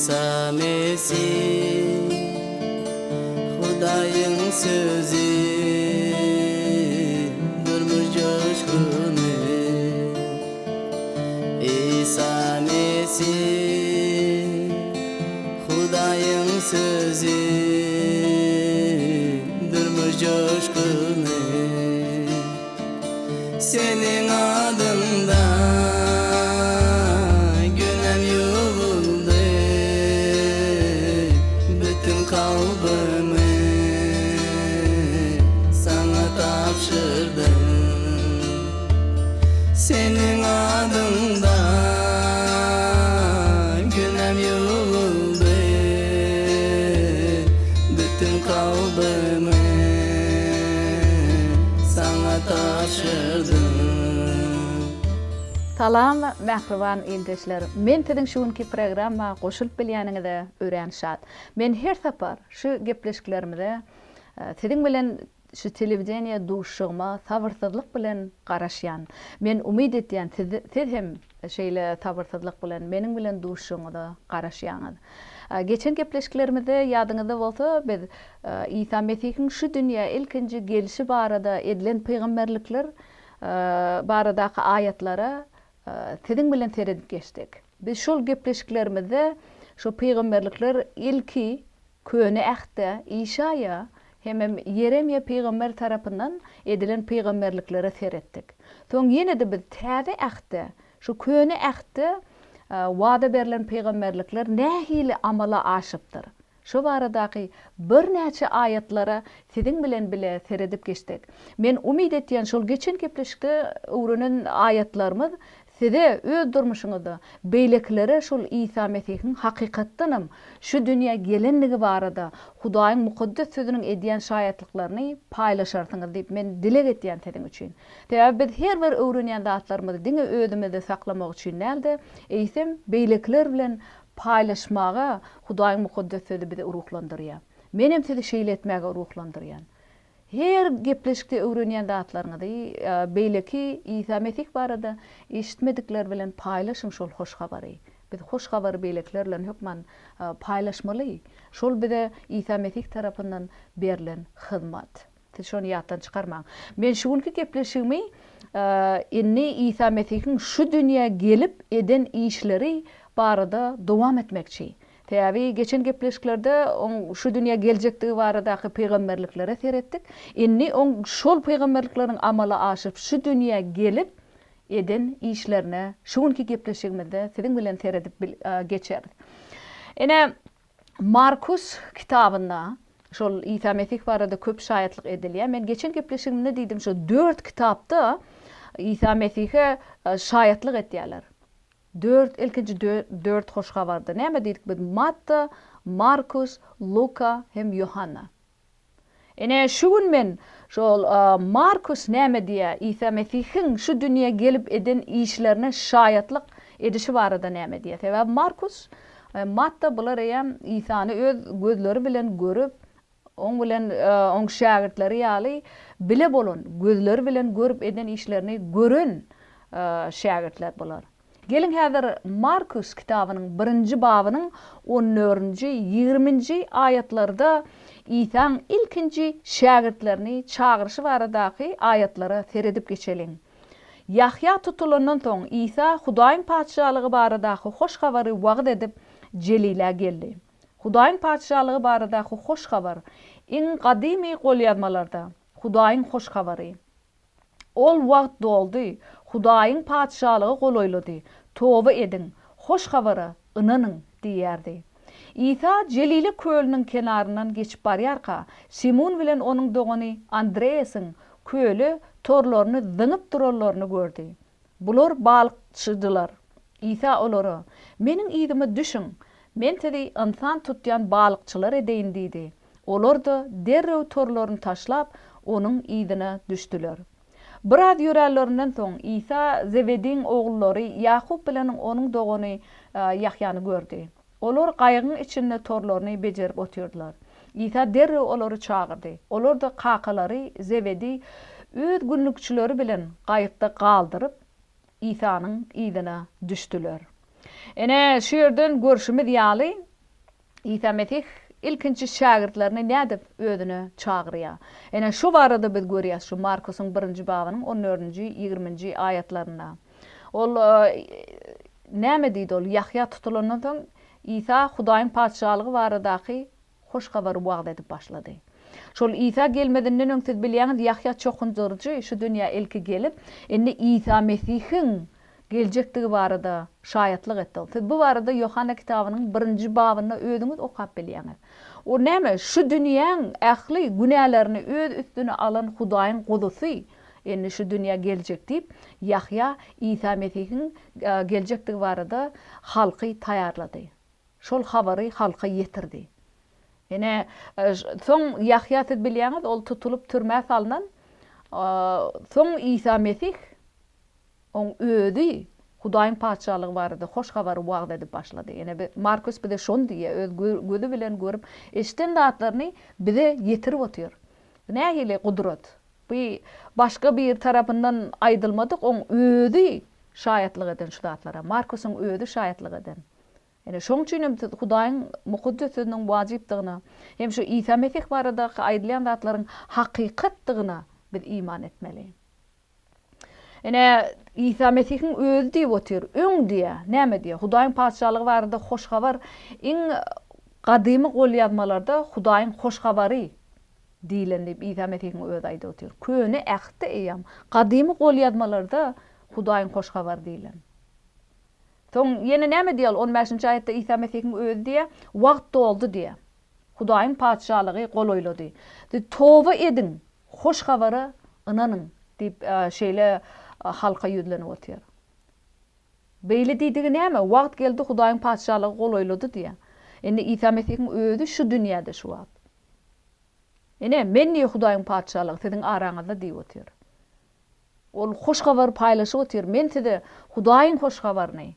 İsa Mesih Hudayın sözü durmuş coşkunu İsa Mesih Hudayın sözü durmuş coşkunu senin adında günem yuvuldu bütün kalbimi sana tapşırdım senin adında günem yuvuldu bütün kalbimi sana tapşırdım. Salam, mehriban ildeşler. Men tidin şuunki programma qoşulup bilýäniňizde öýrenşat. Men her sapar şu gepleşiklerimde tidin bilen şu telewizionýa duşugma sabırsyzlyk bilen garaşýan. Men umyd etýän siz hem şeýle sabırsyzlyk bilen meniň bilen duşuňyzda garaşýaňyz. Geçen gepleşiklerimizde ýadyňyzda bolsa biz İsa Mesihiň şu dünýä ilkinji gelişi barada edilen peýgamberlikler baradaky ayatlara tidin bilen seredip geçtik. Biz şol gepleşiklerimizde şu peýgamberlikler ilki köne ähde İşaya hem Yeremia peýgamber tarapyndan edilen peýgamberliklere seretdik. Soň ýene-de biz täze ähde şu köne ähde wada berilen peýgamberlikler nähili amala aşypdyr. Şu baradaky bir näçe ayatlara sizin bilen bile seredip geçtik. Men umyd etýän şol geçen gepleşikde öwrenen ayatlarymyz size öz durmuşuňyzda beýleklere şol İsa Mesihiň hakykatdanam şu dünýä gelenligi barada Hudaýyň mukaddes sözüniň edýän şaýatlyklaryny paýlaşarsyňyz diýip men dilek etýän sizin üçin. Täze biz her bir öwrenýän zatlarymyzy diňe özümizde saklamak üçin näde? Eýsem beýlekler bilen paýlaşmaga Hudaýyň mukaddes sözü bizi ruhlandyrýar. Menem sizi şeýle etmäge ruhlandyrýan. Her gepleşikde öwrenýän zatlaryňyzy beýleki İsa Mesih barada eşitmedikler bilen paýlaşyň şol hoş habary. Biz hoş habary beýlekler bilen hökman paýlaşmaly. Şol bize İsa Mesih tarapyndan berilen hyzmat. Siz şonu ýatdan çykarmaň. Men şuňky gepleşigimi inni İsa Mesihiň şu dünýä gelip eden işleri barada dowam etmekçi. Täbi geçen gepleşiklerde şu dünýä geljektigi baradaky peýgamberliklere seretdik. Inni şol peýgamberlikleriň amala aşyp şu dünýä gelip eden işlerine şuňky gepleşigimizde siziň bilen seredip geçerdik. Ene Markus kitabynda şol İsa Mesih barada köp şaýatlyk edilýär. Men geçen gepleşigimde diýdim şu 4 kitapda İsa Mesih'e şaýatlyk etýärler. İlkinci 4 hoş habarda. Näme diýdik biz? Matta, Markus, Luka hem Yohanna. Ene şugun men şol Markus näme diýär? İsa Mesihiň şu dünýä gelip eden işlerine şaýatlyk edişi barada näme diýär? Sebäp Markus, Matta bular hem İsany öz gözleri bilen görüp, oň bilen oň şagirdleri ýaly bile bolan, gözleri bilen görüp eden işlerini gören şagirdler bular. Gelin häzir Markus kitabynyň 1-nji babynyň 14-nji 20-nji ayatlarda İsa'nın ilkinji şagirdlerini çağırışı baradaky ayatlara seredip geçelim. Yahya tutulandan soň İsa Hudaýyň paçalygy baradaky hoş habary wagt edip Jelile geldi. Hudaýyň paçalygy baradaky hoş habar iň gadymy golýazmalarda Hudaýyň hoş habary. Ol wagt doldy. Hudaýyň paçalygy goloýlady. Toba edin, hoş habara ynanyň diýerdi. İsa Jelile kölüniň kenaryndan geçip barýarka, Simon bilen onuň dogany Andreasyň köli torlaryny zyňyp durarlaryny gördi. Bular balykçydylar. İsa olara, "Meniň ýzyma düşün. Men tedi insan tutýan balykçylar edeýin" diýdi. Olar da derrew torlaryny taşlap onuň ýzyna düşdüler. Biraz ýörärlerinden soň İsa Zebediň oğullary Ýakup bilen onuň dogany Ýahýany gördi. Olar gaýygyň içinde torlaryny bejerip otyrdylar. İsa derrew olary çağırdy. Olar da kakalary Zebedi öz günlükçileri bilen gaýykda galdyryp İsa'nın ýzyna düşdüler. Ene şu ýerden görüşimiz ýaly İsa Mesih ilkinci şagirdlerini nädip özüne çağırýar. Ene şu barada biz görýäs şu Markusyň 1-nji babynyň 14-nji 20-nji ayatlaryna. Ol näme diýdi ol? Yahya tutulandan soň İsa Hudaýyň padşalygy baradaky hoş habary wagt edip başlady. Şol İsa gelmedinden öň siz bilýäňiz Yahya çokundurjy şu dünýä elki gelip, endi İsa Mesihiň geljektigi barada şaýatlyk etdi. Siz bu barada Yohana kitabynyň 1-nji babyny özüňiz okap bilýäňiz. O näme? Şu dünýäň ähli günälerini öz üstüne alan Hudaýyň gudusy endi şu dünýä geljek diýip Yahya İsa Mesihiň geljektigi barada halky taýarlady. Şol habary halka ýetirdi. Ene soň Yahya siz bilýäňiz ol tutulup türmäge salynan, soň İsa Mesih on ödi Hudaýyň padşalygy barada hoş habary wagt edip başlady. Ene Markus bide şonu diýe öz gözü bilen görüp eşden zatlaryny bide ýetirip otýar. Nähili gudrat. Bu başga bir tarapyndan aýdylmadyk, on ödi şaýatlyk eden şu zatlara. Markusyň ödi şaýatlyk eden. Ene şoň üçin hem Hudaýyň mukaddesiniň wajypdygyna, hem şu İsa Mesih barada aýdylýan zatlaryň hakykatdygyna biz iman etmeli. Ene İsa Mesihiň özü diýip otyr, öň diýe, näme diýe? Hudaýyň padşalygy barada hoş habar, iň gadymy golýazmalarda Hudaýyň hoş habary diýilen diýip İsa Mesihiň özü aýdyp otyr. Köne ähti eýam, gadymy golýazmalarda Hudaýyň hoş habar diýilen. Soň ýene näme diýil? 15-nji aýatda İsa Mesihiň özü diýe, wagt doldy diýe. Hudaýyň padşalygy goloýlady. Toba edin, hoş habara ynanyň diýip şeýle halka ýüzlenip otyr. Beýle diýdigi näme? Wagt geldi Hudaýyň padşalygy goloýlady diýe. Endi İsa Mesihiň özü şu dünýäde şu wagt. Ene men niýe Hudaýyň padşalygy siziň araňyzda diýip otyr. Ol hoş habar paýlaşyp otyr. Men size Hudaýyň hoş habaryny,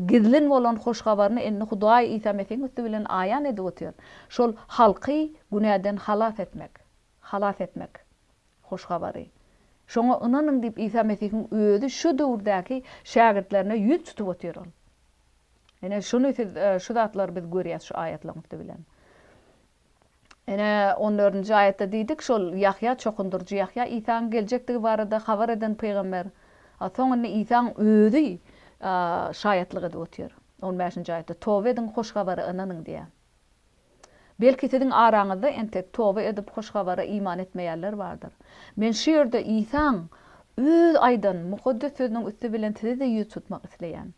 gizlin bolan hoş habaryny endi Hudaý İsa Mesihiň üstü bilen aýan edip otyr. Şol halky günäden halas etmek hoş habary. Şoňa ynanyň diýip İsa Mesihiň özü şu döwürdäki şagirdlerine ýüz tutup otyr. Ene şunu şu zatlar biz görýäs şu aýatlaryny bilen. Ene 14-nji aýatda diýdik şol Yahya çokundurjy Yahya İsa'nın geljektigi barada habar eden peýgamber. Soňra İsa'nın özü şaýatlyk edip otyr. 15-nji aýatda toba edin hoş habary ynanyň diýär. Belki siziň araňyzda entek toba edip hoş habara iman etmeýärler bardyr. Men şu ýerde İsa'nın öz aýdan mukaddes sözüniň üstü bilen sizi de ýüz tutmak isleýän.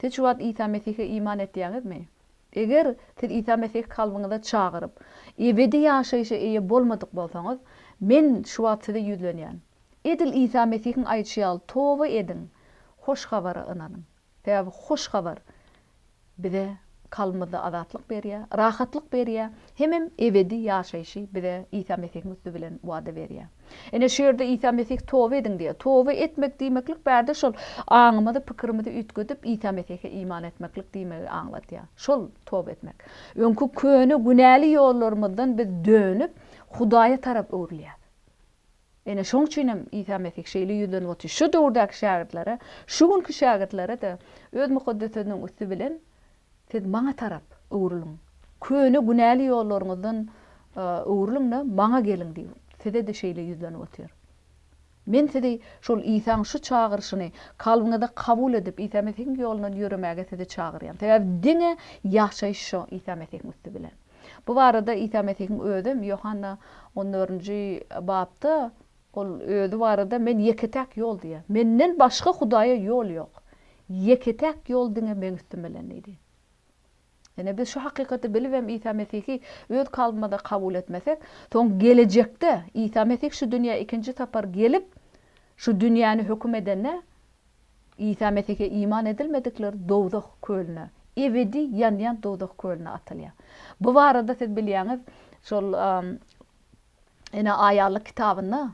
Siz şu wagt İsa Mesih'e iman etdiňizmi? Eger siz İsa Mesih kalbyňyzda çağırıp, ebedi ýaşaýşa eýe bolmadyk bolsaňyz, men şu wagt size ýüzlenýän. Edil İsa Mesih'iň aýtşýaly toba edin, hoş habara ynanyň. Täze hoş habar bize kalmada azatlyk berýär, rahatlyk berýär, hemem ebedi ýaşaýşy bize İsa Mesih'iň üstü bilen wada berýär. Ene şu ýerde İsa Mesih toba edin diýär. Toba etmek diýmeklik bärde şol aňymyzy, pikirimizi ütgedip İsa Mesih'e iman etmeklik diýmegi aňlatýar. Şol toba etmek. Öňkü köne günäli ýollarymyzdan biz dönüp Hudaýa tarap öwrilýär. Ene şoň üçin hem İsa Mesih şeýle ýüzlenip otyr. Şu döwürdäki şagirdlere, şu günkü şagirdlere de öz mukaddesiniň üstü bilen siz maňa tarap öwrülüň. Köne günäli ýollaryňyzdan öwrülüň, maňa gelin diýip. Size de şeýle ýüzlenip otyr. Men sizi şol İsa'nın şu çağırışyny kalbyňyzda kabul edip İsa Mesih'iň ýolundan ýüremege sizi çağırýan. Täze diňe ýaşaýşy İsa Mesih'iň üstü bilen. Bu barada İsa Mesih'iň özü Yohana 14-nji babda ol özü barada men yeketek ýol diýär. Menden başga Hudaýa ýol ýok. Yeketek ýol diňe men üstüm bilen diýdi. Yani biz şu hakikati bilip hem İsa Mesih'i öz kalbymyzda kabul etmesek, soň gelecekde İsa Mesih şu dünýä ikinci tapar gelip şu dünýäni hökm edenne İsa Mesih'e iman edilmedikler dowdak kölüne, ebedi ýan dowdak kölüne atylýar. Bu barada siz bilýäňiz, şol ene aýarlyk kitabyna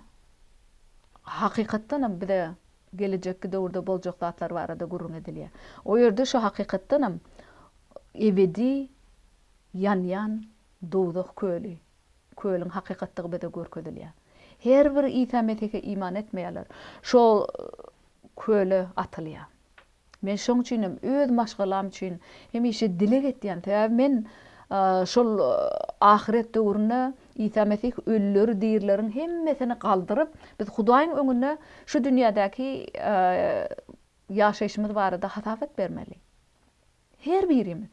hakykatdan bize gelecekde döwürde boljak zatlar barada gurrun edilýär. O ýerde şu hakykatdan ebedi ýan dowdak köli. Köliň hakykatlygy bize görkezilýär. Her bir İsa Mesih'e iman etmeýärler. Şol köle atylýar. Men şoň üçin öz maşgalam üçin hemişe dilek etdiýän, men şol ahiret döwrüne İsa Mesih ölüleri diýirlerin hemmesini galdyryp biz Hudaýyň öňünde şu dünýädäki ýaşaýşymyz barada hasafat bermeli. Her birimiz.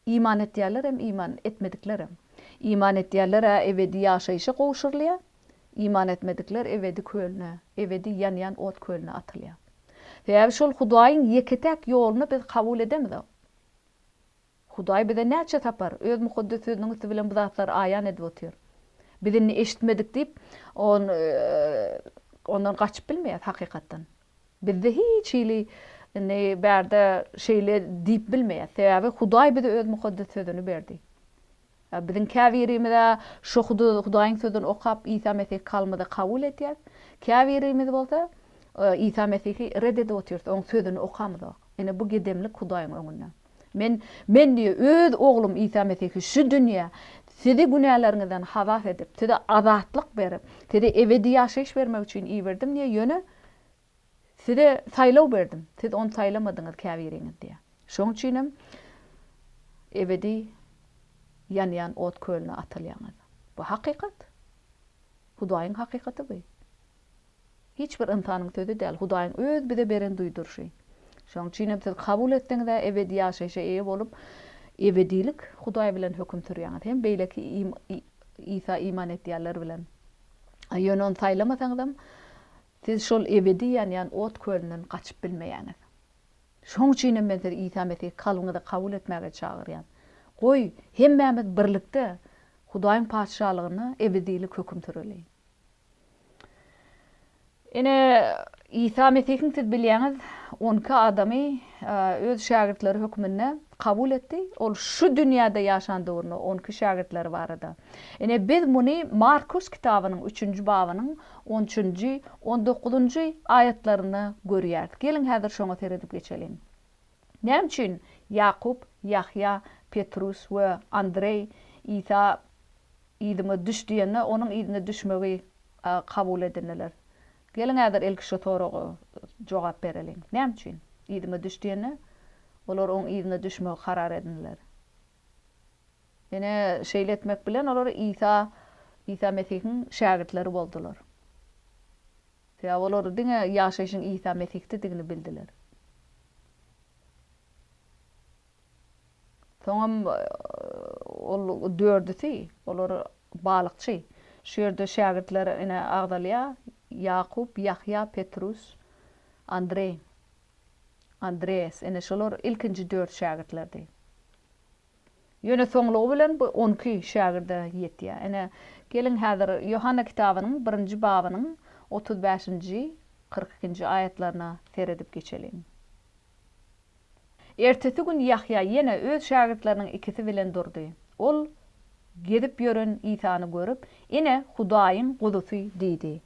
İman etýärler hem iman etmedikler hem. İman etýärler ebedi ýaşaýşa gowşurlýar. İman etmedikler ebedi kölne, ebedi ýanýan ot kölne atylýar. Sebäbi şol Hudaýyň ýeketek ýoluny biz kabul edemiz. Hudaý bize näçe tapar? Öz mukaddes sözüňiz bilen bu zatlar aýan edip otyr. Bizini eşitmedik diýip ondan gaçyp bilmeýär hakykatdan. Bizde hiç hili ne berde şeyle diýip bilmeýär. Sebäbi Hudaý bize öz mukaddes sözüni berdi. Bizin käbirimize şu Hudaýyň sözüni okap İsa Mesih kalmada kabul etýär. Käbirimiz bolsa İsa Mesih'i reddedip otyr, oň sözüni okamyk. Ene bu gedemlik Hudaýyň öňünde. Men diýe öz oglum İsa Mesih'i şu dünýä sizi günäleriňizden hazat edip, size azatlyk berip, size ebedi ýaşaýyş bermek üçin iýerdim diýe ýöne size saýlaw berdim. Siz onu saýlamadyňyz käbiriňiz diýe. Şoň üçin ebedi ýanýan ot kölne atylýaňyz. Bu hakykat. Hudaýyň hakykaty bu. Hiç bir insanyň sözü däl. Hudaýyň öz bize beren duýdurşy. Şoň üçin siz kabul etdiňizde ebedi ýaşaýşa eýe bolup ebedilik Hudaý bilen höküm sürýäňiz. Hem beýleki İsa iman etýärler bilen. Ýöne onu saýlamasaňyz siz şol ebedi ýanýan ot kölünden gaçyp bilmeýäňiz. Şoň üçin men sizi İsa Mesih kalbyňyzda kabul etmäge çagyrýan. Goý, hemmämiz birlikde Hudaýyň paçalygyny ebedilik höküm süreli. Ene İsa Mesih'in siz bilýäňiz 12 adamy öz şagirdleri hökmünde kabul etdi. Ol şu dünýäde ýaşandygyny 12 şagirdleri barada. Ene biz muny Markus kitabynyň 3-nji babynyň 13-nji 19-njy ayatlaryny görýärdik. Gelin häzir şoňa seredip geçelim. Näme üçin Yakup, Yahya, Petrus we Andrei İsa ýydyma düşdiýende onuň ýydyna düşmegi kabul edindiler. Gelin häzir ilki şu soraga jogap berelim. Näme üçin ýydyma düşdiýende olar oň ýydyna düşmegi karar edindiler. Ene şeýletmek bilen olar İsa Mesih'in şagirdleri boldular. Ya olar diňe ýaşaýşyň İsa Mesih'ti diňini bildiler. Soňam ol dördüsi, olar balykçy. Şu ýerde şagirdler ene agdalýa Yakup, Yahya, Petrus, Andreas, ene şolar ilkinji 4 şagirdlerdi. Ýöne soňlugy bilen bu 12 şagirde ýetdi. Ene gelin häzir Yohanna kitabynyň 1-nji babynyň 35-nji 42-nji ayatlaryna seredip geçelim. Ertesi gün Yahya ýene öz şagirdlerining ikisi bilen durdy. Ol gedip ýören İsany görüp, ene Hudaýyň gudusy diýdi.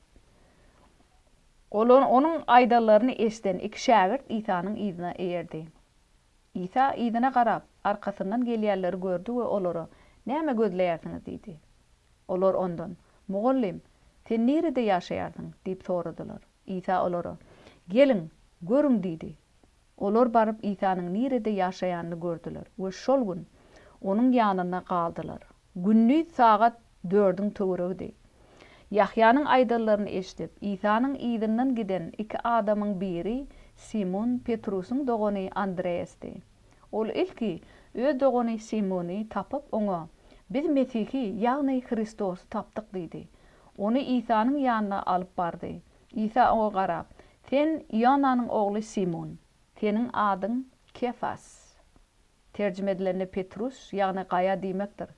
Onun aýdallaryny eşden iki şagird İsanyň ýzyna eýerdi. İsa ýzyna garap, arkasyndan gelýärleri gördü we olary "Näme gözleýärsiňiz?" diýdi. Olar ondan "Mugallim, sen nerede ýaşaýarsyň?" diýip soradylar. İsa olary "Gelin, görüň" diýdi. Olar barıp İsanyň nerede ýaşaýanyny gördüler we şol gün onuň ýanyna galdylar. Günnü saat 4-iň töweregidi. Yahyanyň aýdallaryny eşitip, İsanyň ýzynyň giden iki adamyň biri Simon Petrusyň dogany Andreasdy. Ol ilki öz dogany Simony tapyp oňa "Biz Mesih'i, ýagny Hristos tapdyk" diýdi. Onu İsanyň ýanyna alyp bardy. İsa oňa garap, "Sen Ýonanyň ogly Simon, senin adyň Kefas." Terjime edilen Petrus, ýagny gaýa diýmekdir.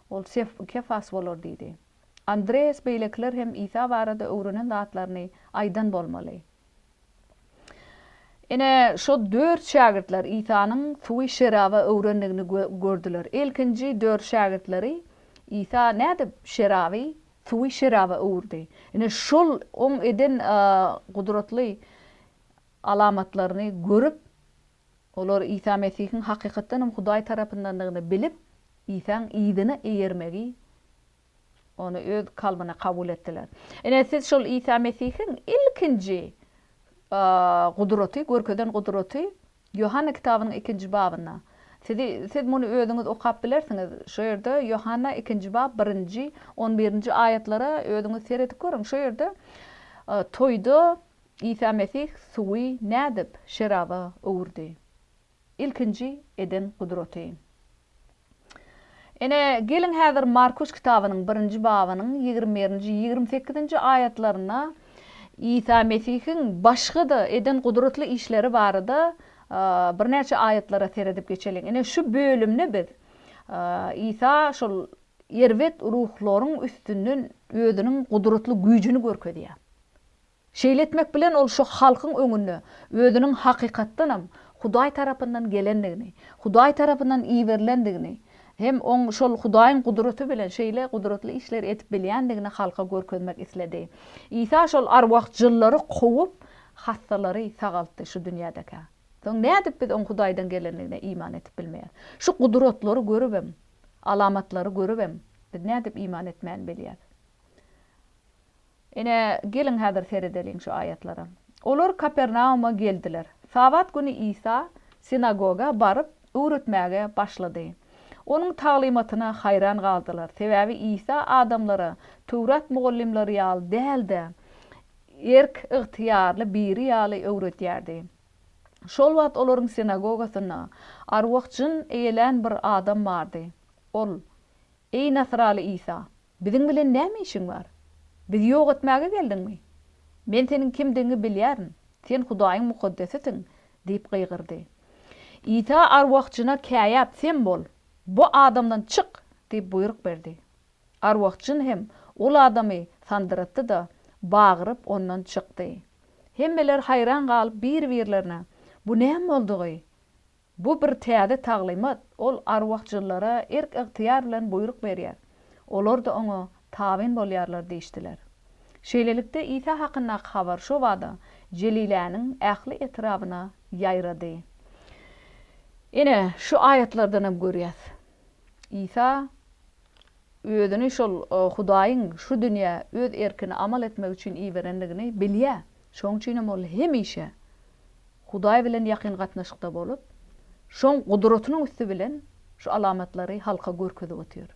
Ol Kefas bolar diýdi. Andreas beýlekler hem İsa barada öwrenen zatlaryny aýdan bolmaly. Ene şo 4 şagirdler İsanyň suwy şeraby öwrendigini gördüler. Ilkinji 4 şagirdleri İsa näde şeraby, suwy şeraby öwrdi. Ene şol oň eden gudratly alamatlaryny görüp, olar İsa Mesih'in hakykatdan Hudaý tarapyndandygyny bilip, İsaň ýydyna eýermegi onu öz kalbyna kabul etdiler. Ene siz şol İsa Mesih'in ilkinji gudraty, görkeden gudraty Yohanna kitabynyň 2-nji babyna Siz bunu özüňiz okap bilersiňiz. Şu ýerde Yohanna 2-nji bab 1-nji 11-nji ayatlara özüňiz seredip görüň. Şu ýerde toýda İsa Mesih suwy nädip şeraba öwürdi. İlkinji eden gudraty. Ene gelin häzir Markus kitabynyň 1-nji babynyň 21-nji 28-nji ayatlaryna İsa Mesihiň başga da eden gudratly işleri barada bir näçe ayatlara seredip geçelim. Ene şu bölümni biz İsa şol yerwet ruhlaryň üstünden özüniň gudratly güýjüni görkezýär. Şeýletmek bilen ol şu halkyň öňünde özüniň hakykatdanam Hudaý tarapyndan gelendigini, Hudaý tarapyndan iýerilendigini, hem on şol Hudaýyň gudraty bilen şeýle gudratly işler etip bilýändigini halka görkezmek isledi. İsa şol arwahjyllary gowy hastalary sagaltdy şu dünýädäki. Soň nädip biz on Hudaýdan gelendigine iman etip bilmeýär. Şu gudratlary görübem, alamatlary görübem, biz nädip iman etmän bilýär. Ene gelin häzir seredeliň şu ayatlara. Olar Kapernauma geldiler. Sabat günü İsa sinagoga barıp öwretmäge başlady. Onun taglimatyna hayran galdylar. Sebäbi İsa adamlara Tawrat mugallimleri ýaly däldi. Erk ygtyýarly biri ýaly öwretýärdi. Şol wagt olaryň sinagogasyna arwahjyn eýelen bir adam bardy. Ol: "Ey Nasraly İsa, biziň bilen näme işiň bar? Biz ýok etmäge geldiňmi? Men seniň kimdigini bilýärin. Sen Hudaýyň mukaddesisin," diýip gygyrdy. İsa arwahjyna "Käýäp sen bol. Bu adamdan çık," diýip buyruk berdi. Arwahjyn hem ol adamy sandyratdy da bagyryp ondan çykdy. Hemmeler hayran galyp bir-birlerine "Bu näme boldy? Bu bir täze taglimat." Ol arwahjyllara erk ygtyýar bilen buyruk berýär. Olar da oňa tabyn bolýarlar diýişdiler. Şeýlelikde İsa hakynda habar şu wada Jeliläniň ähli etrabyna ýaýrady. Ene şu ayatlardan hem görýäs. İsa özüni şol Hudaýyň şu dünýä öz erkini amal etmek üçin iýerendigini bilýär. Şoň üçin ol hemişe Hudaý bilen ýakyn gatnaşykda bolup, şoň gudratynyň üstü bilen şu alamatlary halka görkezip otýar.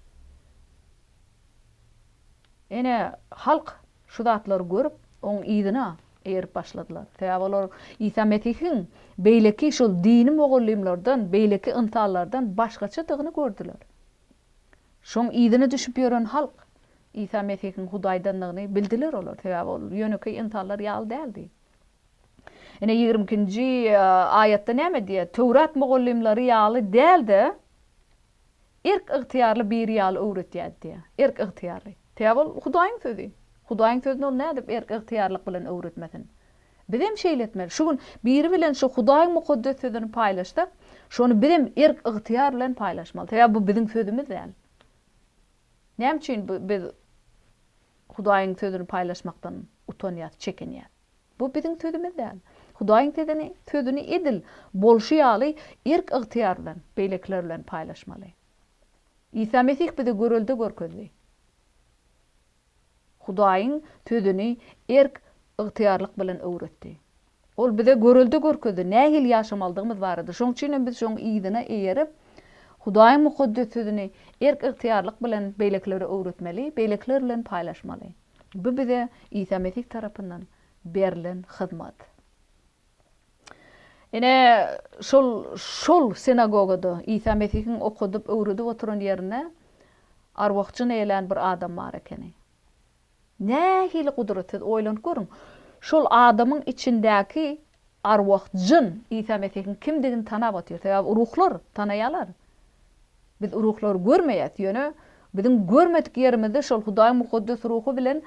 Ene halk şu zatlary görüp oň ýygyna erip başladylar. Sebäbi olar İsa Mesihiň beýleki şol dini mugallimlerden, beýleki yntallardan başgaçadygyny gördüler. Şoň ýygyna düşüp ýören halk İsa Mesihiň Hudaýdandygyny bildiler olar. Sebäbi ol ýöneki yntallar ýaly däldi. Ene 22-nji ayatda näme diýär? Tawrat mugallimleri ýaly däldi. Erk ygtyýarly bir ýaly öwretýär diýär. Erk ygtyýarly. Sebäbi ol Hudaýyň sözi. Hudaýyň sözüne ol nädip erk ygtyýarlyk bilen öwretmesin. Biz hem şeýletmeli. Şu gün biri bilen şu Hudaýyň mukaddes sözüni paýlaşdyk. Şonu biz hem erk ygtyýar bilen paýlaşmaly. Sebäbi bu biziň sözümüz däl. Näme üçin biz Hudaýyň sözüni paýlaşmakdan utanýar, çekinýär? Bu biziň sözümüz däl. Hudaýyň sözüni edil bolşy ýaly erk ygtyýar bilen, beýlekler bilen paýlaşmaly. İsa Mesih bizi görüldi görkezdi. Hudaýyň sözüni erk ygtyýarlyk bilen öwretdi. Ol bize görüldi görkezdi. Nähil ýaşamaldygymyz bardy. Şoň üçin biz şoň ýygyna eýerip Hudaýyň mukaddes sözüni erk ygtyýarlyk bilen beýleklere öwretmeli, beýlekler bilen paýlaşmaly. Bu bize İsa Mesih tarapyndan berilen hyzmat. Ene şol sinagogada İsa Mesihiň okudyp öwredip oturan ýerine arwahjyn eýlen bir adam bar ekeni. Nähili gudraty oýlanyp görüň. Şol adamyň içindäki arwahjyn İsa Mesihiň kimdigini tanap otýar. Sebäbi ruhlar tanaýarlar. Biz ruhlar görmeýäs, ýöne biziň görmedik ýerimizde şol Hudaý mukaddes ruhy bilen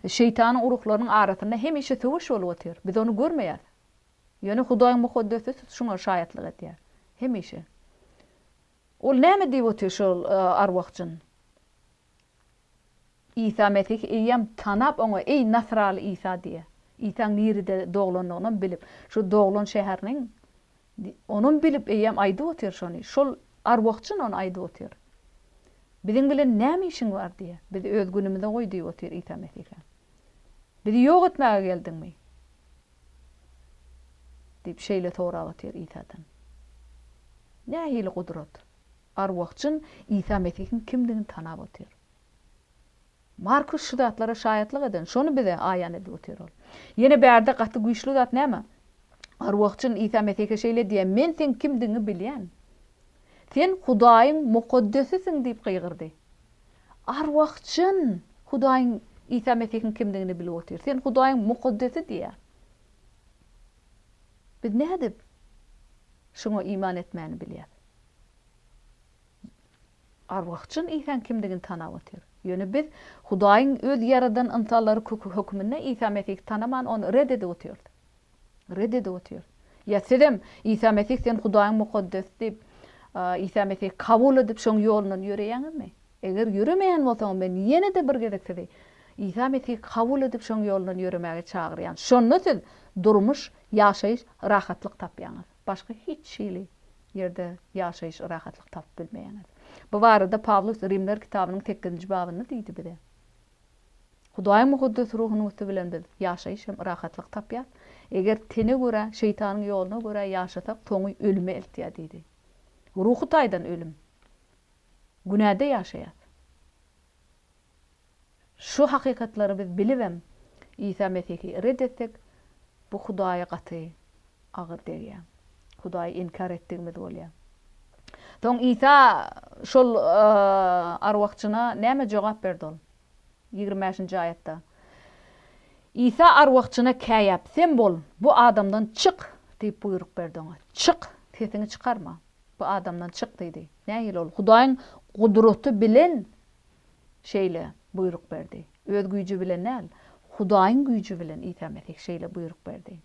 şeytanyň ruhlarynyň arasynda hemişe söwüş bolup otýar. Biz onu görmeýäs. Ýöne Hudaý mukaddesi şuňa şaýatlyk etýär. Hemişe. Ol näme diýip otýar şol arwahjyn? İsa Mesih eýem tanap oňa ey Nasraly İsa diýär. İsaň nerede doglandygyny bilip, şu doglan şäheriniň onun bilip eýem aýdyp otýar şonu. Şol arwahjyn onu aýdyp otýar. Biziň bilen näme işiň bar diýär. Biz öz günümizde goý diýip otýar İsa Mesih'e. Bizi ýok etmäge geldiňmi? Diýip şeýle torap otýar İsa'dan. Nähili gudrat. Arwaqçyn İsa Mesih'in kimdigini tanap otyr. Markus şu zatlara şayatlyk eden, şonu bize ayan edip otyr ol. Yine bärde gaty güýçlü zat näme? Arwaqçyn İsa Mesih'e şeýle diýen, men sen kimdigini bilýän. Sen Hudaýyň mukaddesisin diýip gygyrdy. Arwaqçyn Hudaýyň İsa Mesih'in kimdigini bilip otyr. Sen Hudaýyň mukaddesi diýär. Biz ne edip şoňa iman etmäni bilýär. Arwaqçyn İsa'nın kimdigini tanap otyr. Ýöne biz Hudaýyň öz yaradan ynsalary hökmünde İsa Mesih'i tanaman onu reddedip otyr. Reddedip otyr. Ýa-sedem İsa Mesih sen Hudaýyň mukaddes diýip İsa Mesih kabul edip şoň ýolundan ýöreýäňizmi? Eger ýöremeýän bolsaň men ýene de bir gezekdi. İsa Mesih kabul edip şoň ýolundan ýöremäge çagyrýan. Şonda siz durmuş, ýaşaýyş, rahatlyk tapýaňyz. Başga hiç şeýle ýerde ýaşaýyş, rahatlyk tapyp bilmeýäňiz. Bu barada Pavlus Rimler kitabynyň 8-nji babyny diýdi bide. Hudaýyň mukaddes ruhuny üstü bilen biz ýaşaýyş hem rahatlyk tapýar. Eger tene görä, şeytanyň ýoluna görä ýaşasak, toňy ölüme eltýär diýdi. Ruhu taýdan ölüm. Günäde ýaşaýar. Şu hakykatlary biz bilibem. İsa Mesih'i reddetsek, bu Hudaýa gaty agyr derýär. Hudaýy inkar etdigimiz bolýar. Toň İsa şol arwaqçyna näme jogap berdi ol? 25-nji aýatda. İsa arwaqçyna käýäp, sen bol, bu adamdan çık diýip buyruk berdi ona. Çık, sesini çıkarma. Bu adamdan çık diýdi. Nähili ol? Hudaýyň gudraty bilen şeýle buyruk berdi. Öz güýji bilen näl? Hudaýyň güýji bilen İsa Mesih şeýle buyruk berdi.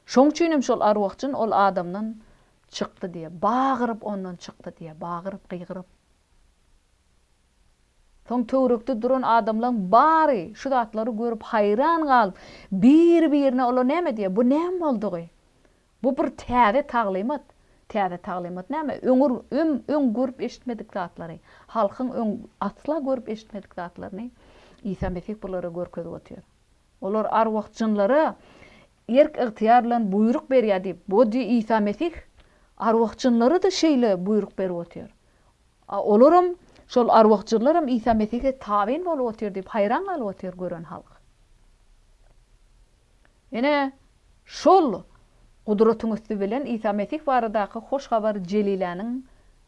Şoň üçin şol arwaqçyn ol adamdan çykdy diye, bagyryp ondan çykdy diye, bagyryp gıygyryp. Soň töwrekde duran adamlaryň bary şu zatlary görüp hayran galyp, bir-birine olar näme diýe, bu näme boldy? Bu bir täze taglymat. Täze taglymat näme? Öň görüp eşitmedik zatlary. Halkyň öň asla görüp eşitmedik zatlaryny İsa Mesih bulara görkezip otyr. Olar arwaqçynlary erk ıhtiýar buyruk berýär diýip, bu İsa Mesih arwaqçynlary da şeýle buyruk berip otyr. Olaram şol arwaqçylaram İsa Mesih'e tabin bolup otyr diýip hayran galyp otyr gören halk. Ene şol gudratyň üstü bilen İsa Mesih baradaky hoş habar Jeliläniň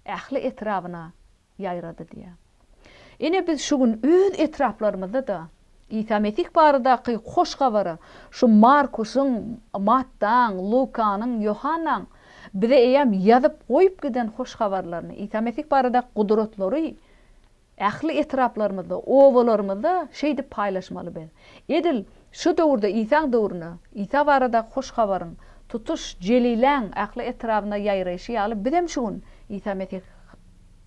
ähli etrabyna ýaýrady diýär. Ene biz şu gün öz etraplarymyzda da İsa Mesih baradaky hoş habary şu Markusyň, Mattaň, Lukanyň, Yohannanyň bize eýem ýazyp goýup giden hoş habarlaryny, İsa Mesih barada gudratlary ähli etraplarymyzda, owalarymyzda şeýdi paýlaşmaly biz. Edil şu döwürde İsa döwrüne, İsa barada hoş habaryň tutuş Jeliläň ähli etrabyna ýaýraýşy ýaly bizem şu gün İsa Mesih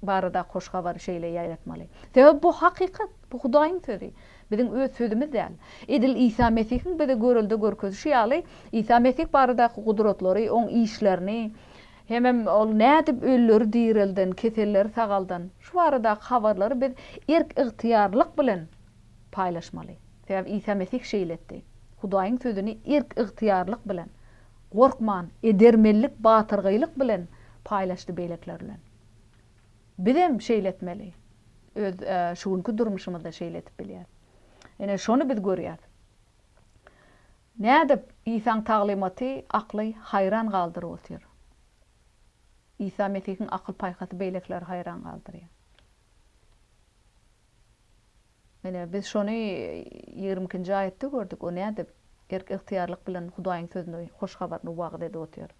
barada hoş habary şeýle ýaýratmaly. Sebäp bu hakykat, bu Hudaýyň sözi. Bizim öz sözümüz däl. Edil İsa Mesih'in bize görüldi görkezişi ýaly İsa Mesih baradaky gudratlary, oň işlerini hemem ol nädip ölleri dirilden, keselleri sagaldan şu baradaky habarlary biz erk ıhtiýarlyk bilen paýlaşmaly. Sebäp İsa Mesih şeýletdi. Hudaýyň sözüni erk ıhtiýarlyk bilen, gorkman, edermellik, batyrgylyk bilen paýlaşdy beýlekler bilen. Bizem şeýletmeli. Öz şu günkü durmuşymyzda şeýletip bilýär. Ene şonu biz görýär. Nädip İsa'nın taglymaty akly hayran galdyryp otyr. İsa Mesih'in akıl paýgaty beýlekler hayran galdyrýar. Ene biz şonu 20-nji aýatda gördük. O nädip erk ıhtiýarlyk bilen Hudaýyň sözüni, hoş habaryny wagt edip otyr.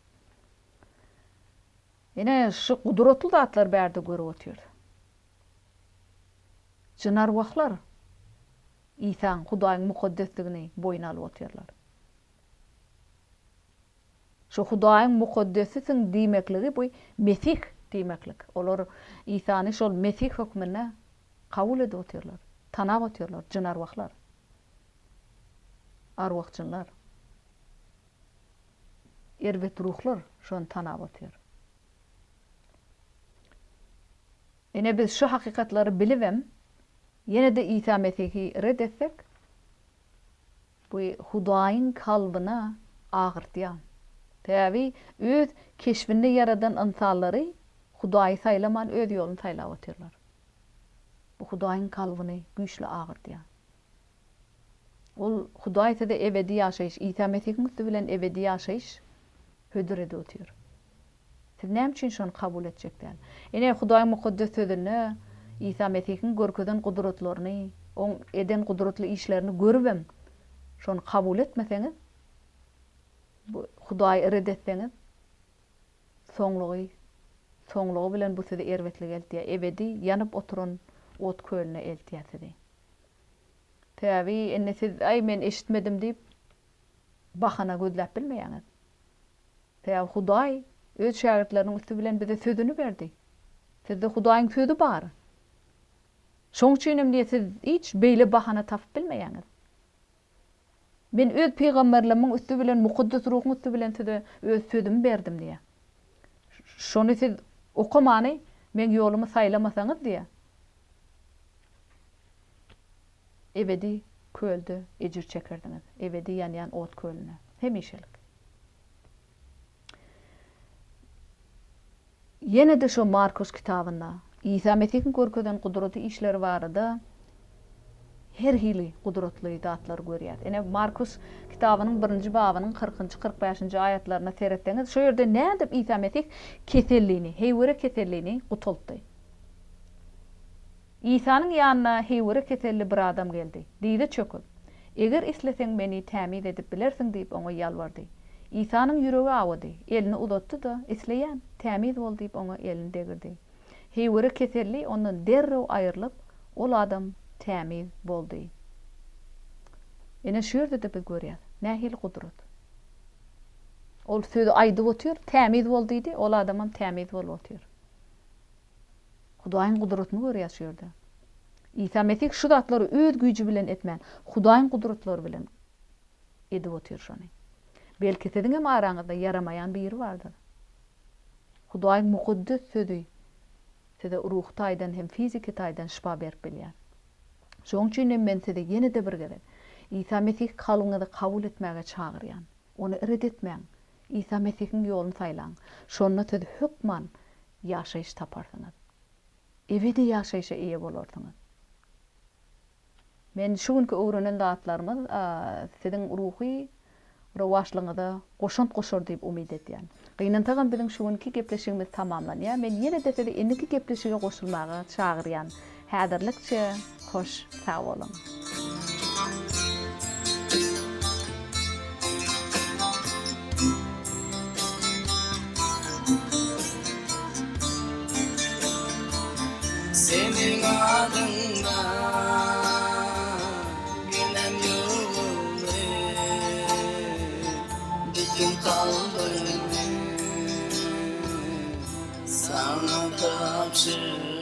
Ene şu gudratly zatlar bärde görüp otyr. Jynarwaklar İsa'nın Hudaýyň mukaddesligini boyuna alyp otyrlar. Şu Hudaýyň mukaddesisin diýmekligi bu Mesih diýmeklik. Olar İsa'ny şol Mesih hökmüne kabul edip otyrlar, tanap otyrlar, jynarwaklar. Arwaqçynlar. Erbet ruhlar şonu tanap otyr. Ene biz şu hakykatlary bilibem, yine de İsa Mesih'i reddetsek, bu Hudaýyň kalbyna agyrtýar. Täbi öz keşfinde yaradan insanlary Hudaý saýlaman öz ýoluny saýlap oturlar. Bu Hudaýyň kalbyny güýçli agyrdyýar. Ol Hudaý tede ebedi ýaşaýyş, İsa Mesih'iň üstü bilen ebedi ýaşaýyş hödür edip otur. Siz näme üçin şonu kabul etjekler? Ene Hudaýyň mukaddes sözüne İsa Mesih'iň görkeden gudratlaryny, oň eden gudratly işlerini görübem. Şonu kabul etmeseňiz, bu Hudaýy reddetseňiz, soňlugy bilen bu size erwetlik eltýär. Ebedi ýanyp oturan ot kölüne eltýär sizi. Täbi enne siz ay men eşitmedim diýip bahana gözläp bilmeýäňiz. Täbi Hudaý öz şagirdleriniň üstü bilen bize sözünü berdi. Sizde Hudaýyň sözü bar. Şoň üçin hem siz hiç beýle bahana tapyp bilmeýäňiz. Men öz peýgamberleriň üstü bilen mukaddes ruhyň üstü bilen size öz sözümü berdim diýe. Şonu siz okumany men ýolumy saýlamasaňyz diýe. Ebedi kölde ejir çekerdiňiz. Ebedi ýan ot kölüne. Hemişelik. Ýene de şo Markus kitabynda İsa Mesih'iň görkeden gudratly işleri barada her hili gudratly zatlar görýär. Ene Markus kitabynyň 1-nji babynyň 40-njy 45-njy ayatlaryna seretdeňiz, şo ýerde nädip İsa Mesih keselliğini, heýwere keselliğini gutuldy. İsa'nın ýanyna heýwere keselli bir adam geldi. Diýdi çöküp, "Eger isleseň meni tämiz edip bilersiň" diýip oňa ýalvardy. İsa'nın ýüregi awady, elini uzatdy da, "Isleýän, tämiz bol" diýip oňa elini degirdi. Heýwere keselli ondan derrew aýrylyp, ol adam tämiz boldy. Ene şu ýerde de biz görýär. Nähil gudrat. Ol sözi aýdyp otur, tämiz bol diýdi, ol adamam tämiz bolup otur. Hudaýyň gudratyny görýär şu ýerde. İsa Mesih şu zatlary öz güýji bilen etmän, Hudaýyň gudratlary bilen edip otur şonu. Belki siziň hem araňyzda yaramaýan biri bardyr. Hudaýyň mukaddes sözi size ruh taýdan hem fiziki taýdan şifa berip bilýär. Şoň üçin men size ýene de bir gerek. İsa Mesih kalyňyzy kabul etmäge çagyrýan. Onu reddetmäň. İsa Mesih'iň ýoluny saýlaň. Şonda siz hükman ýaşaýyş taparsyňyz. Ebedi ýaşaýyşa eýe bolarsyňyz. Men şu günkü öwrenen zatlarymyz siziň ruhy rawaşlygyňyza goşant goşar diýip umyt etýän. Gynantagan biziň şu günkü gepleşigimiz tamamlanýar. Men ýene de sizi endiki gepleşige goşulmaga çagyrýan. Häzirlikçe hoş sağ olun. Senin adında günem yolunu, bütün kalbimi sana tapşır.